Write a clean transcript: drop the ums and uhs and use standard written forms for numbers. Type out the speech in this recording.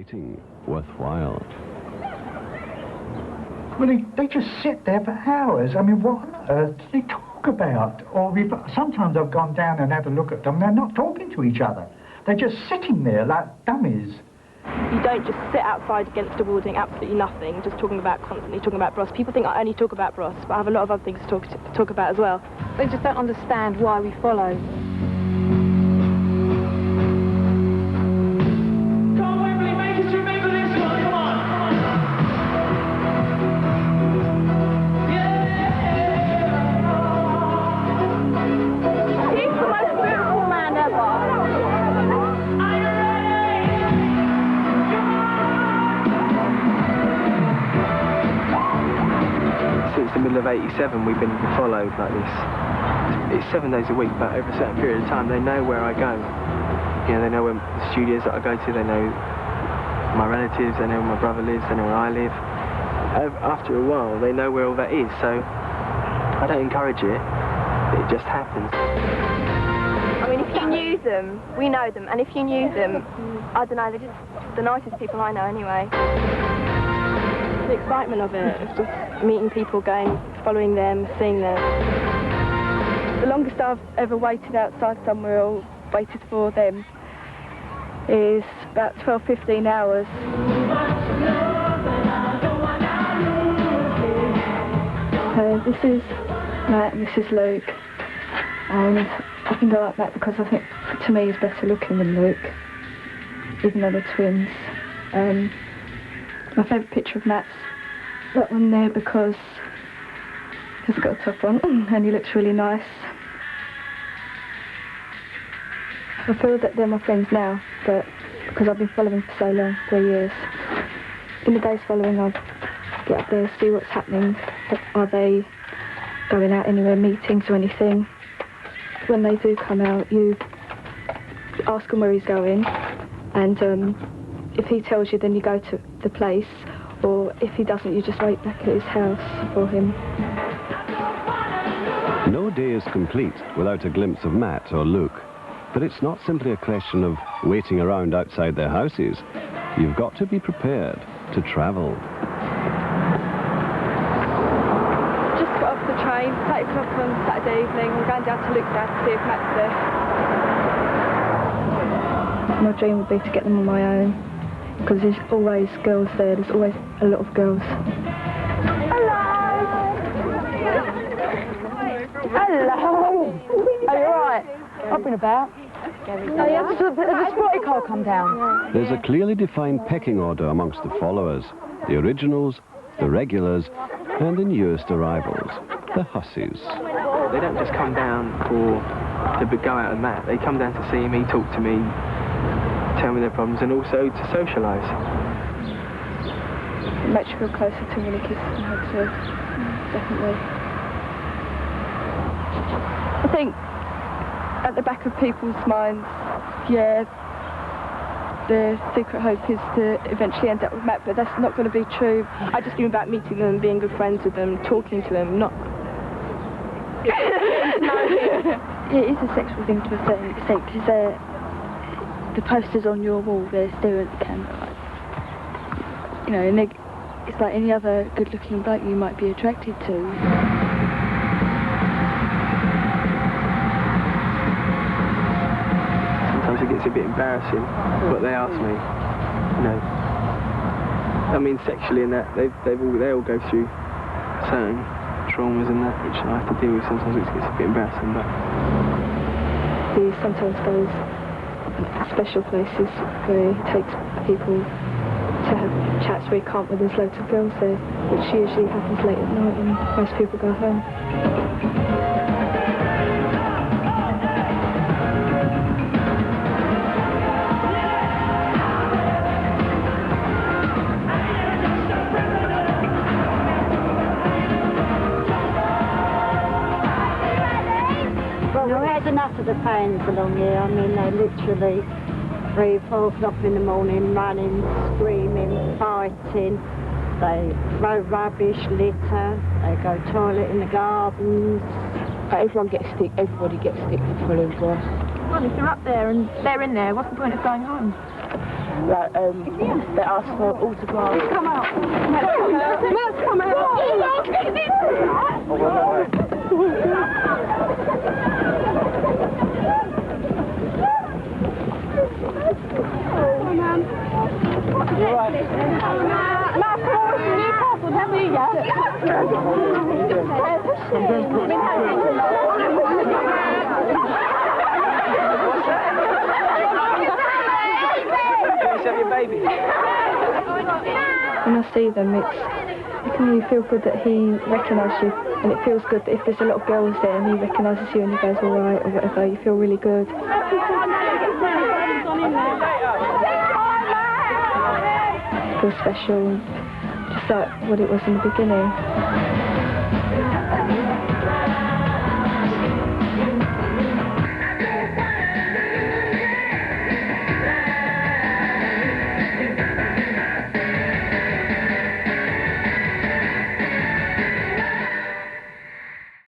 waiting worthwhile. Well, they just sit there for hours. I mean, what on earth do they talk about? Or sometimes I've gone down and had a look at them, they're not talking to each other. They're just sitting there like dummies. You don't just sit outside against a wall doing absolutely nothing, just constantly talking about Bros. People think I only talk about Bros, but I have a lot of other things to talk about as well. They just don't understand why we follow. Of 87 we've been followed like this. It's 7 days a week, but over a certain period of time they know where I go. You know, they know where the studios that I go to, they know my relatives, they know where my brother lives, they know where I live. After a while they know where all that is, so I don't encourage it, it just happens. I mean, if you knew them, we know them, and if you knew them, I don't know, they're just the nicest people I know anyway. The excitement of it, it's just meeting people, going, following them, seeing them. The longest I've ever waited outside somewhere or waited for them is about 12-15 hours. This is Matt and this is Luke, and I think I like Matt because I think to me he's better looking than Luke, even though they're twins. My favourite picture of Matt's that one there because he's got a top on and he looks really nice. I feel that they're my friends now, but because I've been following for so long, 3 years. In the days following, I'll get up there, see what's happening. Are they going out anywhere, meetings or anything? When they do come out, you ask him where he's going, and if he tells you, then you go to the place, or if he doesn't, you just wait back at his house for him. No day is complete without a glimpse of Matt or Luke. But it's not simply a question of waiting around outside their houses. You've got to be prepared to travel. Just got off the train, 8 o'clock on Saturday evening. We're going down to Luke's house to see if Matt's there. My dream would be to get them on my own, because there's always girls there. There's always a lot of girls. Hello! Are you alright? I've been about. Oh, yeah, there's a spotty car come down. There's a clearly defined pecking order amongst the followers. The originals, the regulars, and the newest arrivals, the hussies. They don't just come down to go out and Matt. They come down to see me, talk to me, tell me their problems, and also to socialise. It makes you feel closer to really kids and hugs too. Definitely. I think at the back of people's minds, yeah, the secret hope is to eventually end up with Matt, but that's not going to be true. I just dream about meeting them, being good friends with them, talking to them, not... It is a sexual thing to a certain extent, because the posters on your wall, they're staring at the camera. You know, and it's like any other good-looking bloke you might be attracted to. It gets a bit embarrassing what they ask me, you know. I mean, sexually and that, they all go through certain traumas and that, which I have to deal with. Sometimes it gets a bit embarrassing, but... He sometimes goes to special places where he takes people to have chats where he can't, where there's loads of girls there, which usually happens late at night when most people go home. Enough of the pains along here. I mean, they literally 3, 4 o'clock in the morning, running, screaming, fighting. They throw rubbish, litter. They go toilet in the gardens. Everybody gets stick for following Bros. Well, if they're up there and they're in there, what's the point of going home? like, they ask for autographs. Come out. Let's come out. When I see them, it can really feel good that he recognises you, and it feels good that if there's a lot of girls there and he recognises you and he goes all right or whatever, you feel really good. Feel special, just like what it was in the beginning.